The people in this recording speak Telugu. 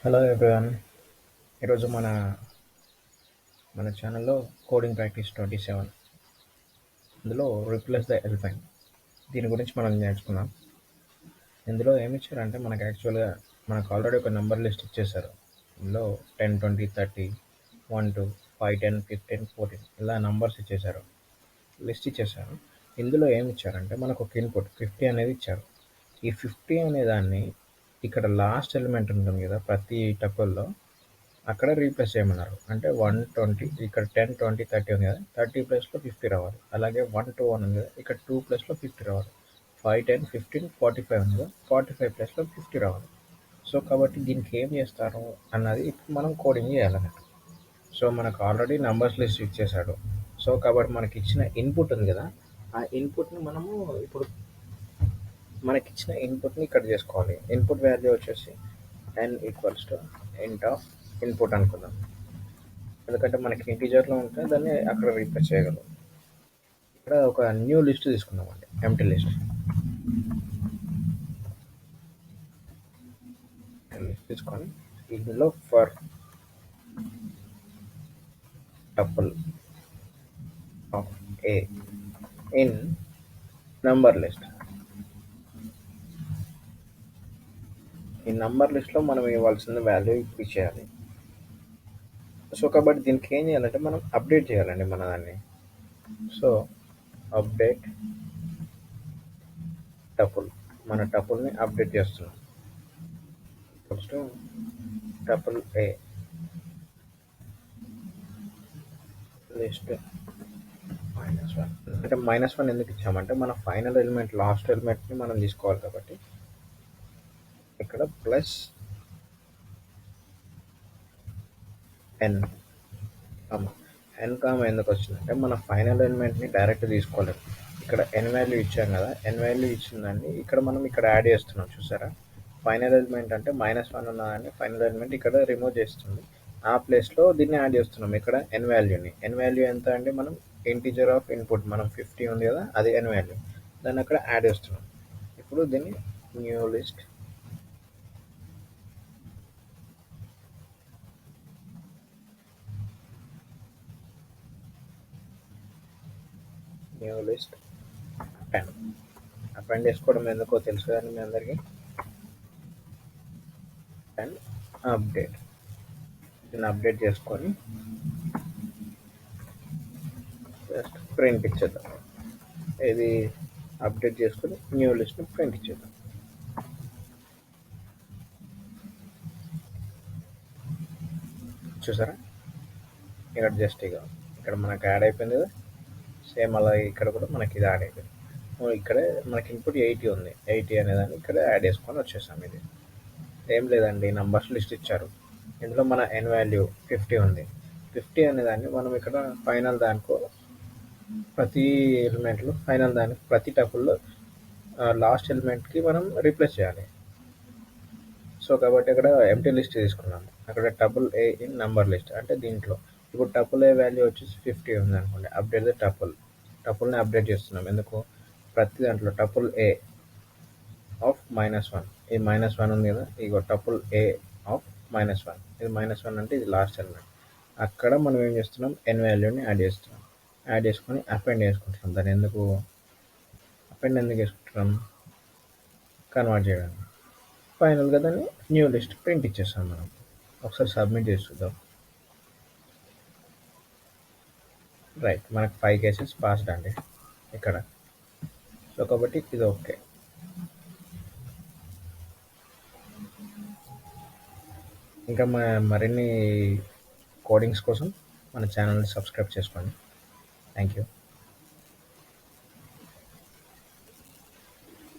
Hello everyone. ఈరోజు మన ఛానల్లో కోడింగ్ ప్రాక్టీస్ 27 ఇందులో రీప్లేస్ ద ఎలిఫెంట్ దీని గురించి మనం నేర్చుకున్నాం. ఇందులో ఏమి ఇచ్చారంటే మనకు ఆల్రెడీ ఒక నెంబర్ లిస్ట్ ఇచ్చేసారు. ఇందులో 10, 20, 30, 1, 2, 5, 10, 15, 14 ఇలా నంబర్స్ లిస్ట్ ఇచ్చేసారు. ఇందులో ఏమి ఇచ్చారంటే మనకు ఒక ఇన్పుట్ 50 అనేది ఇచ్చారు. ఈ 50 అనే దాన్ని ఇక్కడ లాస్ట్ ఎలిమెంట్ ఉంటుంది కదా, ప్రతి టపుల్లో అక్కడ రీప్లేస్ చేయమన్నారు. అంటే 120 ఇక్కడ 10, 20, 30 ఉంది కదా, 30 ప్లేస్లో 50 రావాలి. అలాగే 1 to 1 ఉంది కదా, ఇక్కడ 2 ప్లేస్లో 50 రావాలి. 5, 10, 15, 45 ఉంది కదా, 45 ప్లేస్లో 50 రావాలి. సో కాబట్టి దీనికి ఏం చేస్తారు అన్నది ఇప్పుడు మనం కోడింగ్ చేయాలన్నట్టు. సో మనకు ఆల్రెడీ నంబర్స్ లిస్ట్ ఇచ్చేసాడు. సో కాబట్టి మనకి ఇచ్చిన ఇన్పుట్ ఉంది కదా, ఆ ఇన్పుట్ని మనము ఇప్పుడు మనకిచ్చిన ఇన్పుట్ని ఇక్కడ చేసుకోవాలి. ఇన్పుట్ వాల్యూ వచ్చేసి n ఈక్వల్స్ టు ఇంట్ ఆఫ్ ఇన్పుట్ అనుకుందాం. ఎందుకంటే మనకి ఇంటీజర్లో ఉంటే దాన్ని అక్కడ రీప్లేస్ చేయగలం. ఇక్కడ ఒక న్యూ లిస్ట్ తీసుకుందామండి, ఎంటీ లిస్ట్ తీసుకొని ఇందులో for tuple of A in number list. ఈ నంబర్ లిస్ట్లో మనం ఇవ్వాల్సిన వాల్యూ ఇప్పుడు ఇచ్చేయాలి. సో కాబట్టి దీనికి ఏం చేయాలంటే మనం అప్డేట్ చేయాలండి మన దాన్ని. సో అప్డేట్ టపుల్, మన టపుల్ని అప్డేట్ చేస్తున్నాం. ఫస్ట్ టపుల్ ఏ లిస్ట్ -1. అంటే -1 ఎందుకు ఇచ్చామంటే మన ఫైనల్ ఎలిమెంట్ లాస్ట్ ఎలిమెంట్ని మనం తీసుకోవాలి కాబట్టి ఇక్కడ ప్లస్ n ఎందుకు వచ్చిందంటే మన ఫైనల్ ఎలిమెంట్ని డైరెక్ట్ తీసుకోలేదు. ఇక్కడ n వాల్యూ ఇచ్చాం కదా, n వాల్యూ ఇచ్చిందాన్ని ఇక్కడ మనం యాడ్ చేస్తున్నాం. చూసారా, ఫైనల్ ఎలిమెంట్ అంటే -1 ఉన్నదాన్ని ఫైనల్ ఎలిమెంట్ ఇక్కడ రిమూవ్ చేస్తుంది. ఆ ప్లేస్లో దీన్ని యాడ్ చేస్తున్నాం. ఇక్కడ n వాల్యూని, n వాల్యూ ఎంత అంటే మనం ఇంటీజర్ ఆఫ్ ఇన్పుట్ మనం 50 ఉంది కదా, అది n వాల్యూ, దాన్ని అక్కడ యాడ్ చేస్తున్నాం. ఇప్పుడు దీన్ని న్యూ లిస్ట్ అపెండ్ చేసుకోవడం ఎందుకో తెలుసు కానీ మీ అందరికీ. అండ్ అప్డేట్, దీన్ని అప్డేట్ చేసుకొని జస్ట్ ప్రింట్ ఇచ్చేద్దాం. ఇది అప్డేట్ చేసుకొని న్యూ లిస్ట్ని ప్రింట్ ఇచ్చేద్దాం. చూసారా, ఇక్కడ జస్ట్ ఇక్కడ మనకు యాడ్ అయిపోయింది కదా, సేమ్ అలా ఇక్కడ కూడా మనకి ఇది యాడ్ అయిపోయింది. ఇక్కడే మనకి ఇన్పుట్ 80 ఉంది, 80 అనేదాన్ని ఇక్కడ యాడ్ చేసుకొని వచ్చేసాం. ఇది ఏం లేదండి, నంబర్స్ లిస్ట్ ఇచ్చారు. ఇందులో మన n వాల్యూ 50 ఉంది. 50 అనేదాన్ని మనం ఇక్కడ ఫైనల్ దానికో ప్రతి ఎలిమెంట్లో ఫైనల్ దానికి ప్రతి టపుల్లో లాస్ట్ ఎలిమెంట్కి మనం రీప్లేస్ చేయాలి. సో కాబట్టి అక్కడ ఎంటీ లిస్ట్ తీసుకున్నాము. అక్కడ tuple A in number list అంటే దీంట్లో ఇప్పుడు టపుల్ ఏ వాల్యూ వచ్చేసి 50 ఉంది అనుకోండి. అప్డేట్ ద టపుల్ని అప్డేట్ చేస్తున్నాం. ఎందుకు, ప్రతి దాంట్లో టపుల్ ఏ ఆఫ్ -1, ఈ -1 ఉంది కదా, ఇగో టపుల్ ఏ ఆఫ్ -1, ఇది -1 అంటే ఇది లాస్ట్ ఎలిమెంట్. అక్కడ మనం ఏం చేస్తున్నాం, n వాల్యూని యాడ్ చేస్తున్నాం. యాడ్ చేసుకొని అపెండ్ చేసుకుంటున్నాం. దాన్ని ఎందుకు చేసుకుంటున్నాం, కన్వర్ట్ చేయడానికి. ఫైనల్గా దాన్ని న్యూ లిస్ట్ ప్రింట్ ఇచ్చేస్తాం. మనం ఒకసారి సబ్మిట్ చేసి చూద్దాం. రైట్, మనకు 5 కేసెస్ పాస్డ్ అండి ఇక్కడ. సో కాబట్టి ఇది ఓకే. ఇంకా మరిన్ని కోడింగ్స్ కోసం మన ఛానల్ని సబ్స్క్రైబ్ చేసుకోండి. Thank you.